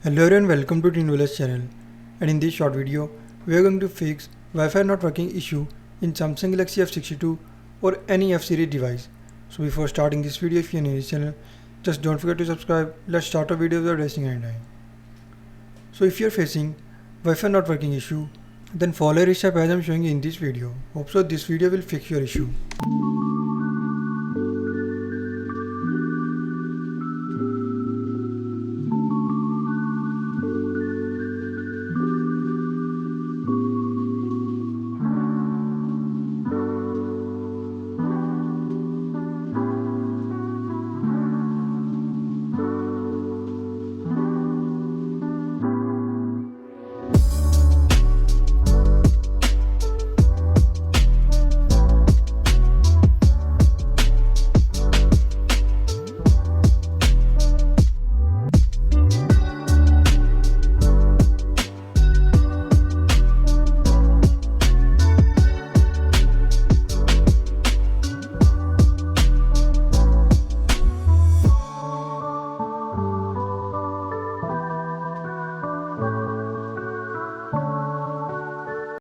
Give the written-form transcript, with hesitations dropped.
Hello everyone, welcome to TeenVillage channel, and in this short video we are going to fix Wi-Fi not working issue in Samsung Galaxy F62 or any F series device. So before starting this video, if you are new to this channel, just don't forget to subscribe. Let's start our video without wasting any time. So if you are facing Wi-Fi not working issue, then follow every step as I am showing in this video. Hope so this video will fix your issue.